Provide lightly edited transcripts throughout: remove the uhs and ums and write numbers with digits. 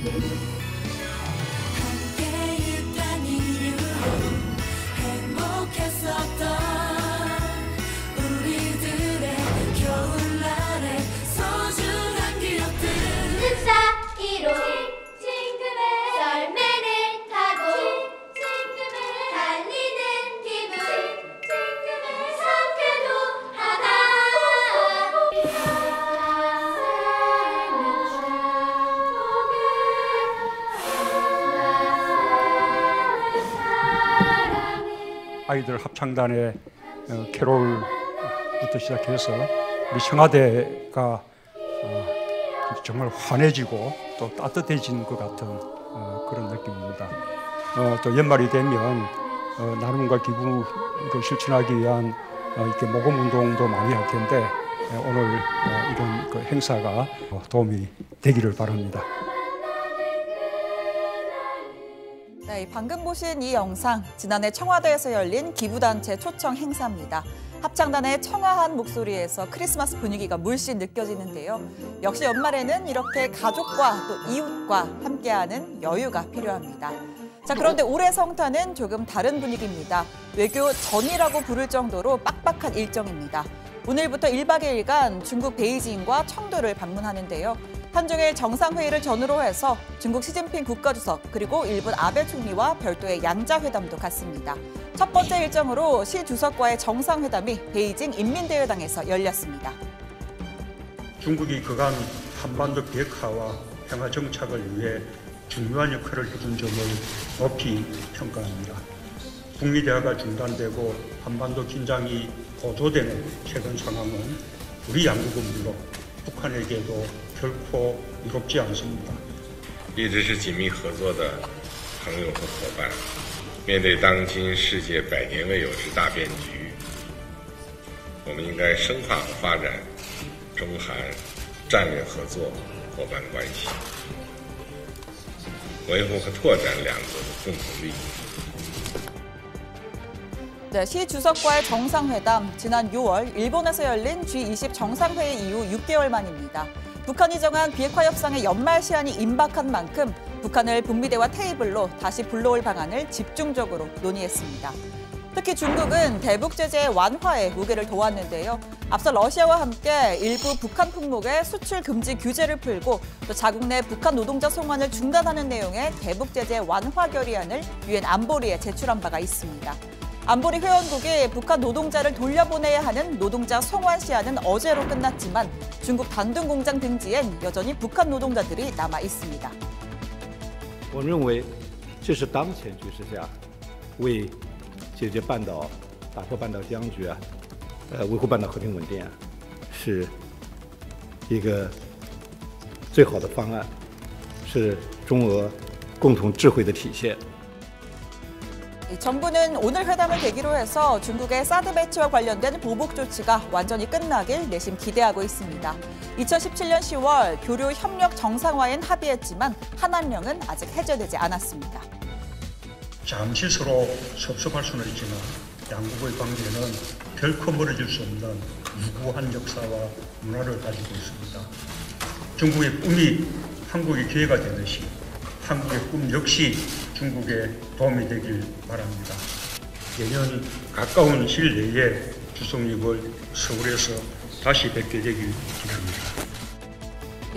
함께 있던 이유 행복했었던 우리들의 겨울날의 소중한 기억들 그 사이로 썰매를 타고 달리는 기분 상쾌도 하다 아이들 합창단의 캐롤부터 시작해서 우리 청와대가 정말 환해지고 또 따뜻해진 것 같은 그런 느낌입니다. 또 연말이 되면 나눔과 기부를 실천하기 위한 이렇게 모금 운동도 많이 할 텐데 오늘 이런 그 행사가 도움이 되기를 바랍니다. 네, 방금 보신 이 영상, 지난해 청와대에서 열린 기부단체 초청 행사입니다. 합창단의 청아한 목소리에서 크리스마스 분위기가 물씬 느껴지는데요. 역시 연말에는 이렇게 가족과 또 이웃과 함께하는 여유가 필요합니다. 자, 그런데 올해 성탄은 조금 다른 분위기입니다. 외교 전이라고 부를 정도로 빡빡한 일정입니다. 오늘부터 1박 2일간 중국 베이징과 청도를 방문하는데요. 한중일 정상회의를 전후로 해서 중국 시진핑 국가주석 그리고 일본 아베 총리와 별도의 양자회담도 갖습니다. 첫 번째 일정으로 시 주석과의 정상회담이 베이징 인민대회당에서 열렸습니다. 중국이 그간 한반도 비핵화와 평화 정착을 위해 중요한 역할을 해준 점을 높이 평가합니다. 북미 대화가 중단되고 한반도 긴장이 고조되는 최근 상황은 우리 양국은 물론 북한에게도 결코 이롭지 않습니다. 一直是紧密合作的朋友和伙伴。面对当今世界100年未有之大变局，我们应该深化和发展中韩战略合作伙伴关系，维护和拓展两国的共同利益。 네, 시 주석과의 정상회담, 지난 6월 일본에서 열린 G20 정상회의 이후 6개월 만입니다. 북한이 정한 비핵화 협상의 연말 시한이 임박한 만큼 북한을 북미 대화 테이블로 다시 불러올 방안을 집중적으로 논의했습니다. 특히 중국은 대북 제재 완화에 무게를 두었는데요. 앞서 러시아와 함께 일부 북한 품목의 수출 금지 규제를 풀고 또 자국 내 북한 노동자 송환을 중단하는 내용의 대북 제재 완화 결의안을 유엔 안보리에 제출한 바가 있습니다. 안보리 회원국이 북한 노동자를 돌려보내야 하는 노동자 송환 시한은 어제로 끝났지만 중국 단둥 공장 등지엔 여전히 북한 노동자들이 남아 있습니다. 我认为这是当前局势下为解决半岛、打破半岛僵局维护半岛和平稳定是一个最好的方案，是中俄共同智慧的体现。 정부는 오늘 회담을 계기로 해서 중국의 사드 배치와 관련된 보복 조치가 완전히 끝나길 내심 기대하고 있습니다. 2017년 10월 교류 협력 정상화엔 합의했지만 한안령은 아직 해제되지 않았습니다. 잠시 서로 섭섭할 수는 있지만 양국의 관계는 결코 멀어질 수 없는 유구한 역사와 문화를 가지고 있습니다. 중국의 꿈이 한국의 기회가 되듯이 한국의 꿈 역시 중국에 도움이 되길 바랍니다. 내년 가까운 시일 내에 주석님을 서울에서 다시 뵙게 되길 기대합니다.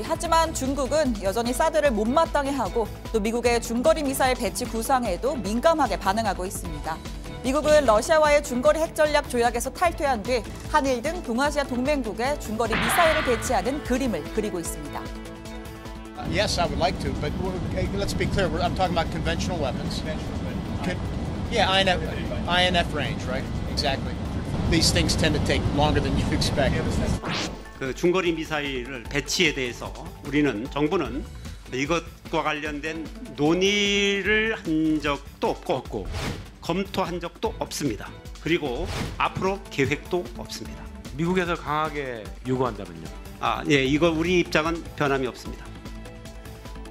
하지만 중국은 여전히 사드를 못마땅해 하고 또 미국의 중거리 미사일 배치 구상에도 민감하게 반응하고 있습니다. 미국은 러시아와의 중거리 핵전략 조약에서 탈퇴한 뒤 한일 등 동아시아 동맹국에 중거리 미사일을 배치하는 그림을 그리고 있습니다. Yes, I would like to, but let's be clear. I'm talking about conventional weapons. Yeah, INF range, right? Exactly. These things tend to take longer than you expect. 그 중거리 미사일을 배치에 대해서 우리는 정부는 이것과 관련된 논의를 한 적도 없고 검토한 적도 없습니다. 그리고 앞으로 계획도 없습니다. 미국에서 강하게 요구한다면요? 예, 이거 우리 입장은 변함이 없습니다.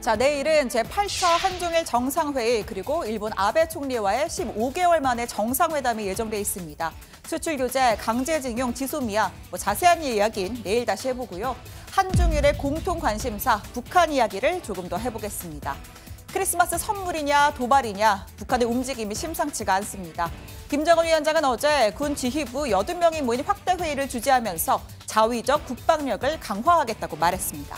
자, 내일은 제8차 한중일 정상회의 그리고 일본 아베 총리와의 15개월 만에 정상회담이 예정돼 있습니다. 수출 규제, 강제징용, 지소미아 자세한 이야기는 내일 다시 해보고요. 한중일의 공통 관심사 북한 이야기를 조금 더 해보겠습니다. 크리스마스 선물이냐 도발이냐 북한의 움직임이 심상치가 않습니다. 김정은 위원장은 어제 군 지휘부 80명이 모인 확대 회의를 주재하면서 자위적 국방력을 강화하겠다고 말했습니다.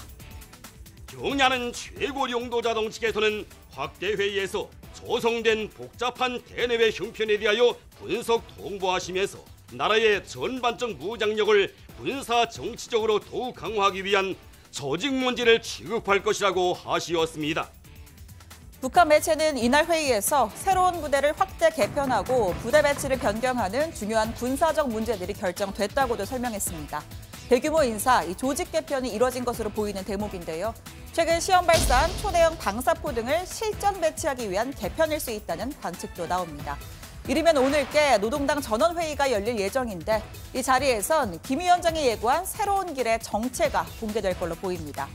경야는 최고領導者등 측에서는 확대 회의에서 조성된 복잡한 대내외 형편에 대하여 분석 통보하시면서 나라의 전반적 무장력을 군사 정치적으로 더욱 강화하기 위한 조직 문제를 취급할 것이라고 하시었습니다. 북한 매체는 이날 회의에서 새로운 부대를 확대 개편하고 부대 배치를 변경하는 중요한 군사적 문제들이 결정됐다고도 설명했습니다. 대규모 인사, 조직 개편이 이뤄진 것으로 보이는 대목인데요. 최근 시험 발사한 초대형 방사포 등을 실전 배치하기 위한 개편일 수 있다는 관측도 나옵니다. 이르면 오늘께 노동당 전원회의가 열릴 예정인데 이 자리에선 김 위원장이 예고한 새로운 길의 정체가 공개될 걸로 보입니다.